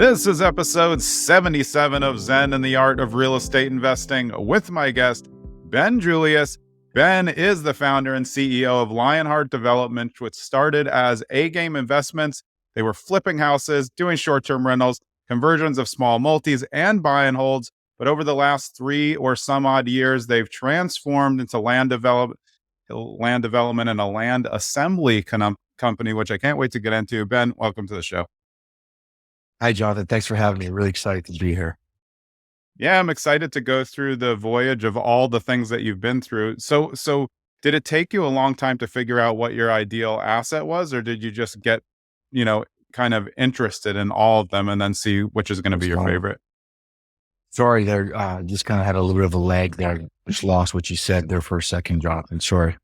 This is episode 77 of Zen and the Art of Real Estate Investing with my guest, Ben Julius. Ben is the founder and CEO of Lionheart Development, which started as A-Game Investments. They were flipping houses, doing short-term rentals, conversions of small multis, and buy and holds. But over the last 3 or some odd years, they've transformed into land development and a land assembly company, which I can't wait to get into. Ben, welcome to the show. Hi, Jonathan. Thanks for having me. Really excited to be here. Yeah, I'm excited to go through the voyage of all the things that you've been through. So did it take you a long time to figure out what your ideal asset was, or did you just get, kind of interested in all of them and then see which is going to be your favorite? Sorry, there just kind of had a little bit of a lag there. Just lost what you said there for a second, Jonathan. Sorry.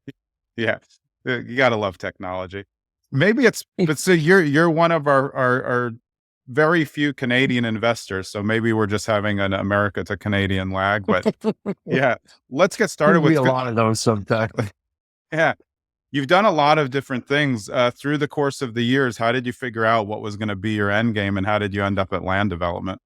Yeah, you gotta love technology. But so you're one of our very few Canadian investors. So maybe we're just having an America to Canadian lag, but yeah, let's get started with a lot of those sometimes. Yeah. You've done a lot of different things through the course of the years. How did you figure out what was going to be your end game, and how did you end up at land development?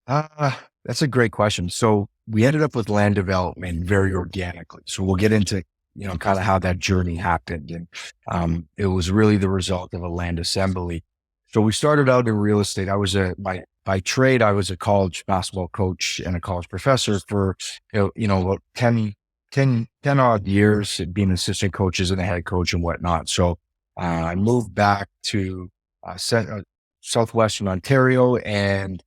That's a great question. So we ended up with land development very organically. So we'll get into, kind of how that journey happened. And it was really the result of a land assembly. So we started out in real estate. I was by trade, I was a college basketball coach and a college professor for, about 10 odd years, being assistant coaches and a head coach and whatnot. So I moved back to Southwestern Ontario and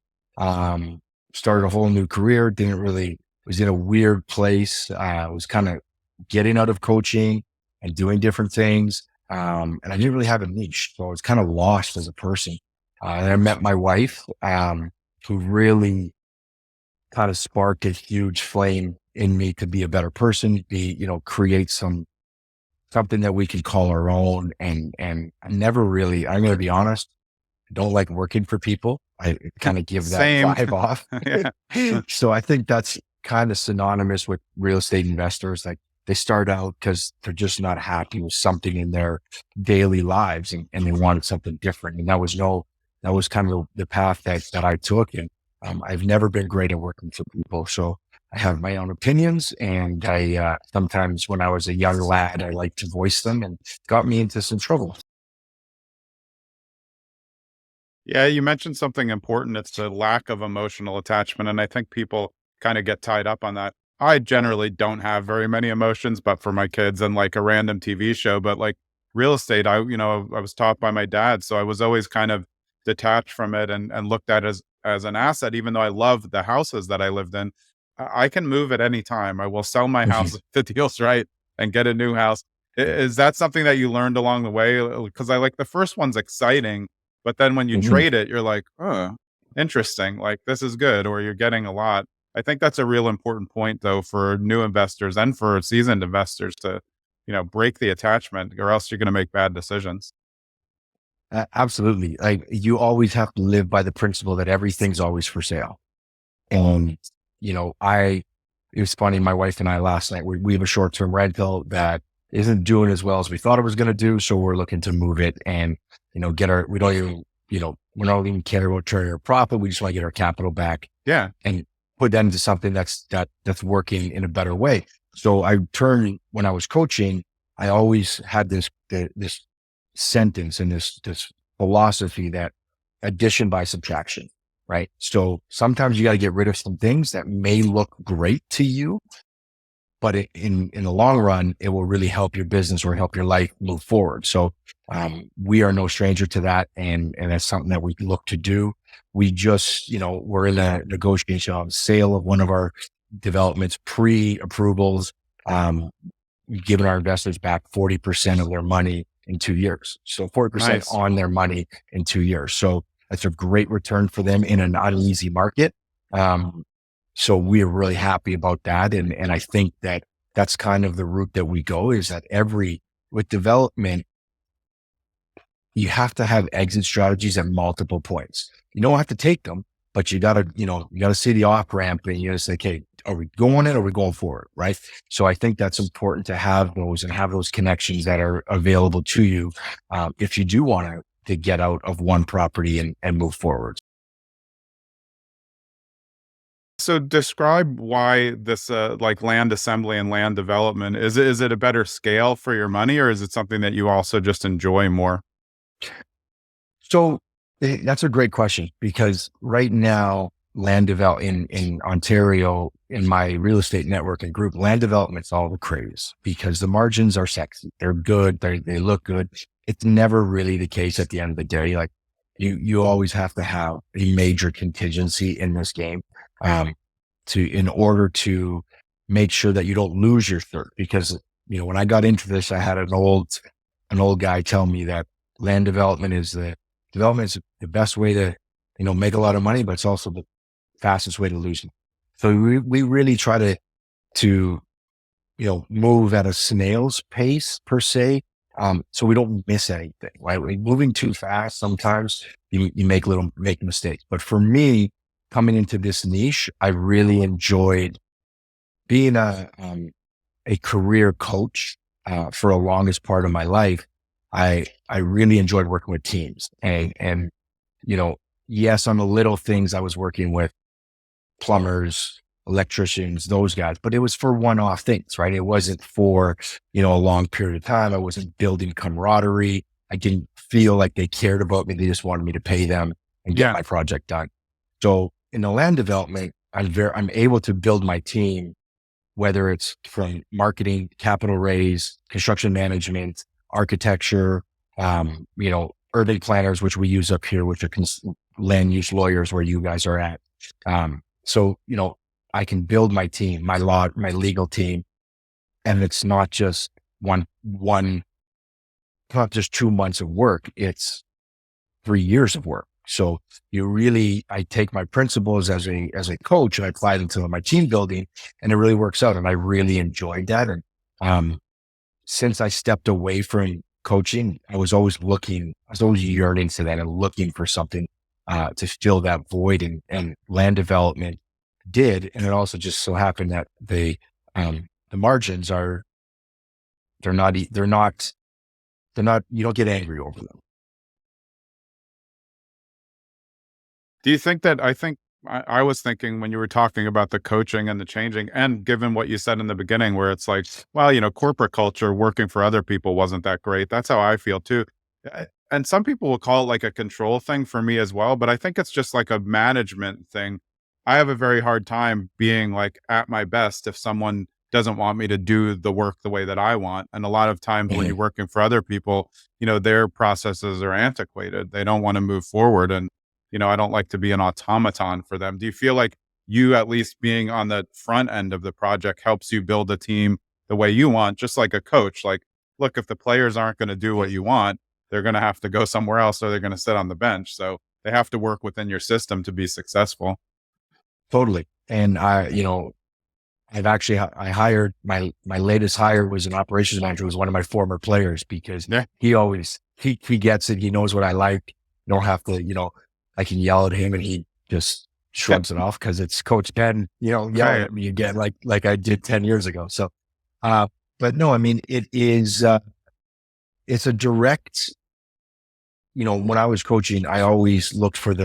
started a whole new career. Was in a weird place. Was kind of getting out of coaching and doing different things. And I didn't really have a niche. So I was kind of lost as a person. And I met my wife, who really kind of sparked a huge flame in me to be a better person, create something that we could call our own. And I never really, I'm going to be honest, I don't like working for people. I kind of give that vibe off. So I think that's kind of synonymous with real estate investors. Like, they start out because they're just not happy with something in their daily lives and they wanted something different. And that was kind of the path that I took. And I've never been great at working for people. So I have my own opinions, and I sometimes when I was a young lad, I liked to voice them, and got me into some trouble. Yeah, you mentioned something important. It's the lack of emotional attachment. And I think people kind of get tied up on that. I generally don't have very many emotions, but for my kids and like a random TV show, but like real estate, I was taught by my dad. So I was always kind of detached from it and looked at it as an asset, even though I love the houses that I lived in. I can move at any time. I will sell my house if the deal's right and get a new house. Is that something that you learned along the way? Because I like the first one's exciting, but then when you trade it, you're like, oh, interesting. Like, this is good, or you're getting a lot. I think that's a real important point, though, for new investors and for seasoned investors to, break the attachment, or else you're going to make bad decisions. Absolutely. Like, you always have to live by the principle that everything's always for sale. And, it was funny. My wife and I last night, we have a short-term rental that isn't doing as well as we thought it was going to do. So we're looking to move it and, we don't even, we don't even care about turning our profit. We just want to get our capital back. Yeah. And put that into something that's working in a better way. So when I was coaching, I always had this sentence and this philosophy that addition by subtraction, right? So sometimes you got to get rid of some things that may look great to you, but in the long run, it will really help your business or help your life move forward. So we are no stranger to that. And that's something that we look to do. We just, we're in a negotiation on sale of one of our developments, pre-approvals, giving our investors back 40% of their money in 2 years. So 40% on their money in 2 years. So that's a great return for them in an uneasy market. So we're really happy about that. And I think that that's kind of the route that we go, is that with development, you have to have exit strategies at multiple points. You don't have to take them, but you gotta see the off ramp and you gotta say, okay, are we going in or are we going forward? Right. So I think that's important to have those and have those connections that are available to you if you do want to get out of one property and move forward. So describe why this like land assembly and land development is it a better scale for your money, or is it something that you also just enjoy more? So that's a great question because right now, land develop in Ontario, in my real estate network and group, land development's all the craze because the margins are sexy. They're good. They look good. It's never really the case at the end of the day. Like you always have to have a major contingency in this game, um, in order to make sure that you don't lose your shirt. Because, when I got into this, I had an old guy tell me that land development is the best way to, make a lot of money, but it's also the fastest way to lose it. So we really try to, move at a snail's pace per se. So we don't miss anything, right? Moving too fast, sometimes you make mistakes. But for me, coming into this niche, I really enjoyed being a career coach, for the longest part of my life. I really enjoyed working with teams and, yes, on the little things I was working with plumbers, electricians, those guys, but it was for one-off things, right? It wasn't for, a long period of time. I wasn't building camaraderie. I didn't feel like they cared about me. They just wanted me to pay them and get Yeah. my project done. So in the land development, I'm able to build my team, whether it's from marketing, capital raise, construction management, architecture, urban planners, which we use up here, which are land use lawyers where you guys are at. So, I can build my team, my legal team, and it's not just not just 2 months of work. It's 3 years of work. So I take my principles as a coach and I apply them to my team building, and it really works out. And I really enjoyed that. And, since I stepped away from coaching, I was always yearning to that and looking for something, to fill that void, and land development did. And it also just so happened that the margins they're not, you don't get angry over them. Do you think that I was thinking when you were talking about the coaching and the changing, and given what you said in the beginning, where it's like, well, corporate culture, working for other people wasn't that great. That's how I feel too. And some people will call it like a control thing for me as well, but I think it's just like a management thing. I have a very hard time being like at my best if someone doesn't want me to do the work the way that I want. And a lot of times when you're Mhm. working for other people, their processes are antiquated. They don't want to move forward. And I don't like to be an automaton for them. Do you feel like you, at least being on the front end of the project, helps you build a team the way you want, just like a coach? Like, look, if the players aren't going to do what you want, they're going to have to go somewhere else or they're going to sit on the bench. So they have to work within your system to be successful. Totally. And I hired my latest hire was an operations manager, who was one of my former players, because Yeah. he gets it. He knows what I like. You don't have to, I can yell at him and he just shrugs it off because it's Coach Ben, yelling Right. at me again, like I did 10 years ago. So, but no, I mean, it's a direct, when I was coaching, I always looked for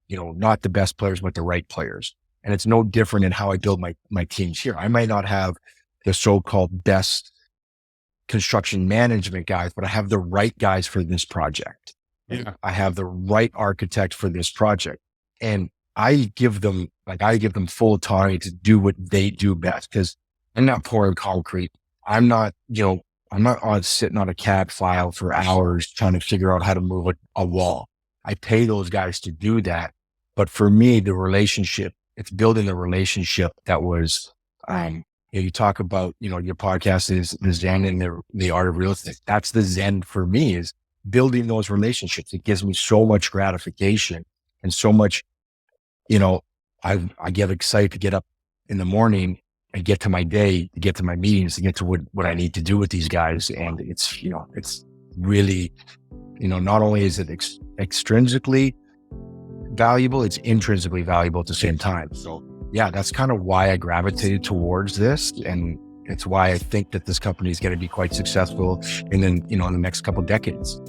not the best players, but the right players. And it's no different in how I build my teams here. I might not have the so-called best construction management guys, but I have the right guys for this project. Yeah. I have the right architect for this project. And I give them full autonomy to do what they do best. Cause I'm not pouring concrete. I'm not sitting on a CAD file for hours trying to figure out how to move a wall. I pay those guys to do that. But for me, it's building the relationship that was, you talk about, your podcast is the Zen and the art of real estate. That's the Zen for me, is building those relationships. It gives me so much gratification and so much, I get excited to get up in the morning and get to my day, to get to my meetings, to get to what I need to do with these guys. And it's really, not only is it extrinsically valuable, it's intrinsically valuable at the same time. So yeah, that's kind of why I gravitated towards this. And it's why I think that this company is going to be quite successful in the next couple of decades.